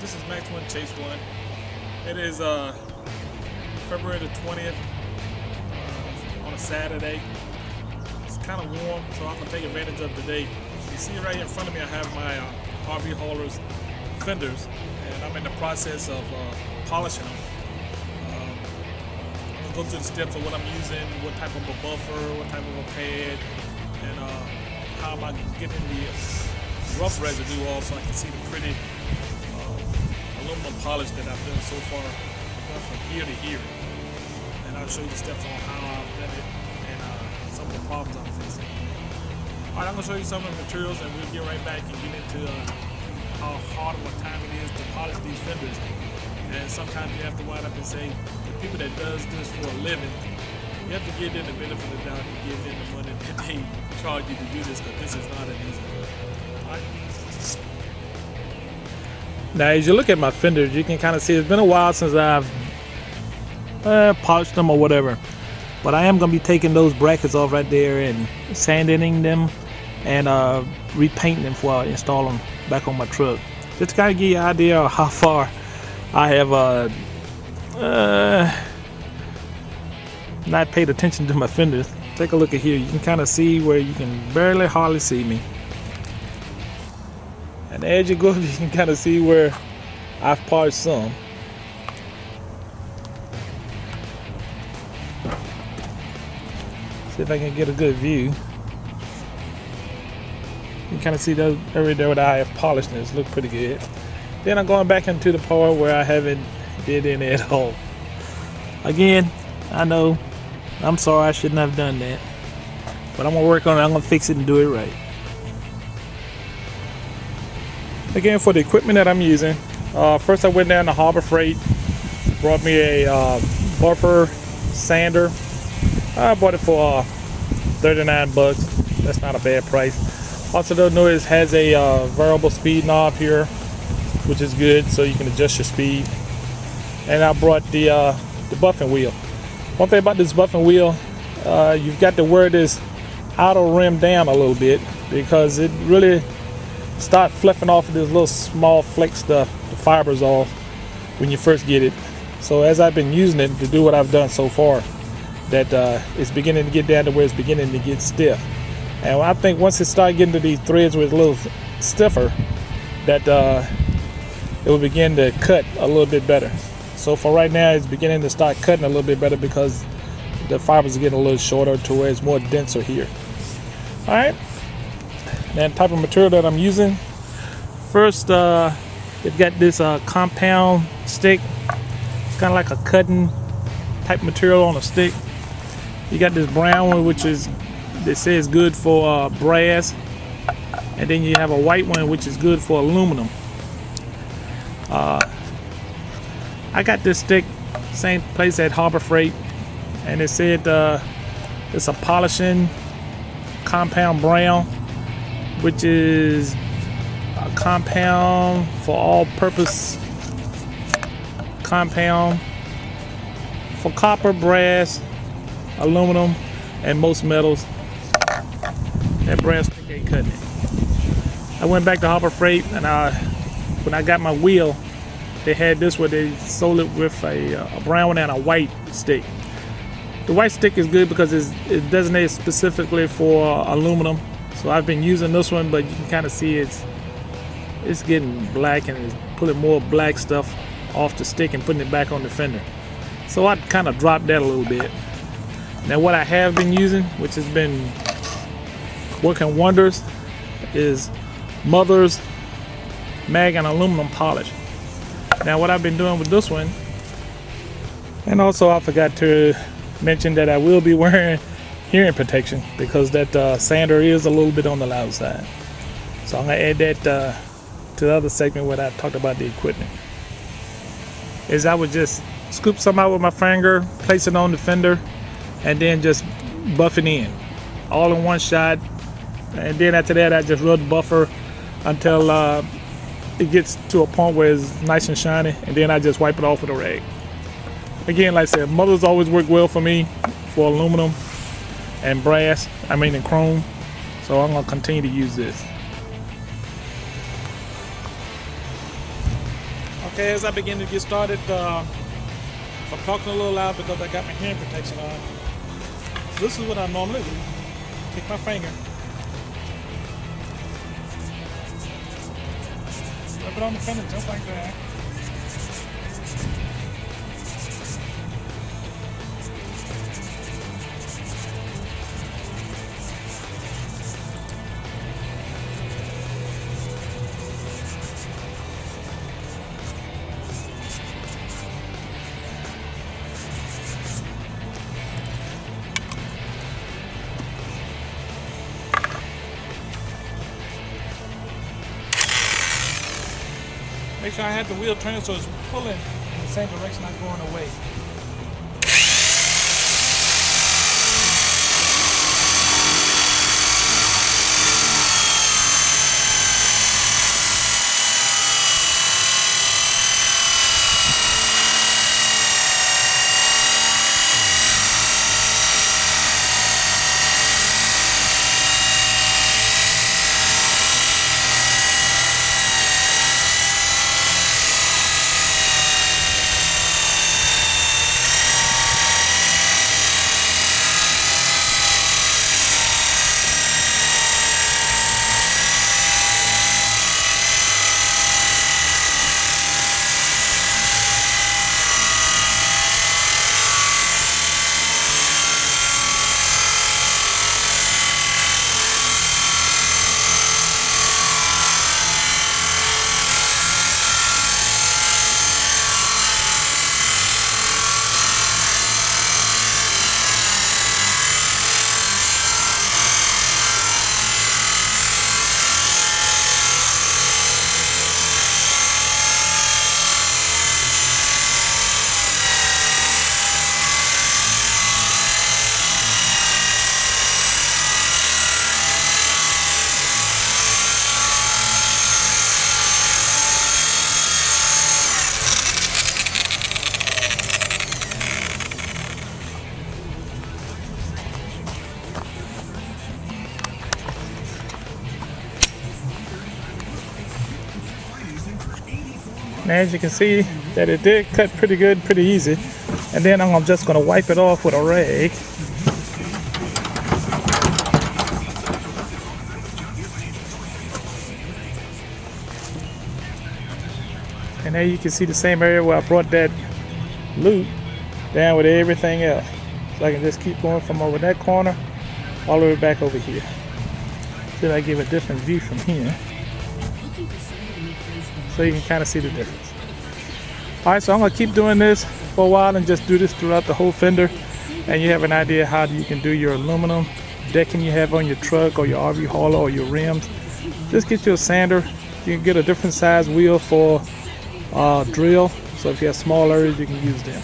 This is Max 1 Chase 1. It is February the 20th on a Saturday. It's kind of warm, so I'm going to take advantage of today. You see right here in front of me, I have my RV haulers Fenders, and I'm in the process of polishing them. I'm going to go through the steps of what I'm using, what type of a buffer, what type of a pad, and how am I getting the rough residue off so I can see the pretty aluminum polish that I've done so far. I've done from here to here, and I'll show you the steps on how I've done it and some of the problems I'm facing. Alright, I'm going to show you some of the materials, and we'll get right back and get into how hard of a time it is to polish these fenders. And sometimes you have to wind up and say, the people that does this for a living, you have to give them the benefit of the doubt and give them the money that they charge you to do this, because this is not an easy job. Alright. Now, as you look at my fenders, you can kind of see it's been a while since I've polished them or whatever. But I am going to be taking those brackets off right there and sanding them and repainting them before I install them back on my truck. Just to kind of give you an idea of how far I have not paid attention to my fenders. Take a look at here. You can kind of see where you can barely hardly see me. And as you go, you can kind of see where I've polished some. See if I can get a good view. You can kind of see those area there where I have polished and it's look pretty good. Then I'm going back into the part where I haven't did any at all. Again, I know, I'm sorry, I shouldn't have done that. But I'm going to work on it, I'm going to fix it and do it right. Again, for the equipment that I'm using, first I went down to Harbor Freight, brought me a buffer sander. I bought it for 39 bucks. That's not a bad price. Also, don't know it has a variable speed knob here, which is good, so you can adjust your speed. And I brought the buffing wheel. One thing about this buffing wheel, you've got to wear this outer rim down a little bit, because it really start fluffing off of this little small fleck stuff, the fibers off when you first get it. So as I've been using it to do what I've done so far, that it's beginning to get down to where it's beginning to get stiff. And I think once it starts getting to these threads where it's a little stiffer, that it will begin to cut a little bit better. So for right now, it's beginning to start cutting a little bit better because the fibers are getting a little shorter to where it's more denser here. All right. Now, the type of material that I'm using, first they've got this compound stick. It's kind of like a cutting type material on a stick. You got this brown one, which is, they say is good for brass, and then you have a white one which is good for aluminum. I got this stick same place at Harbor Freight, and it said it's a polishing compound brown, which is a compound for all-purpose compound for copper, brass, aluminum, and most metals. That brass stick ain't cutting it. I went back to Harbor Freight, and when I got my wheel, they had this where they sold it with a brown one and a white stick. The white stick is good because it's designated specifically for aluminum. So I've been using this one, but you can kind of see it's getting black, and it's pulling more black stuff off the stick and putting it back on the fender. So I kind of dropped that a little bit. Now what I have been using, which has been working wonders, is Mother's mag and aluminum polish. Now what I've been doing with this one, and also I forgot to mention that I will be wearing hearing protection, because that sander is a little bit on the loud side. So I'm going to add that to the other segment where I talked about the equipment. Is I would just scoop some out with my finger, place it on the fender, and then just buff it in all in one shot. And then after that, I just rub the buffer until it gets to a point where it's nice and shiny, and then I just wipe it off with a rag. Again, like I said, Mother's always worked well for me for aluminum and brass, and chrome. So I'm going to continue to use this. Okay, as I begin to get started, I'm talking a little loud because I got my hearing protection on. So this is what I normally do. Take my finger, rub it on the fender just like that. Make sure I have the wheel turned so it's pulling in the same direction, not going away. And as you can see that it did cut pretty good, pretty easy. And then I'm just going to wipe it off with a rag. And there you can see the same area where I brought that loop down with everything else. So I can just keep going from over that corner all the way back over here. See if I give a different view from here, so you can kind of see the difference. All right, so I'm going to keep doing this for a while and just do this throughout the whole fender, and you have an idea how you can do your aluminum decking you have on your truck or your RV hauler or your rims. Just get you a sander. You can get a different size wheel for drill, so if you have small areas you can use them.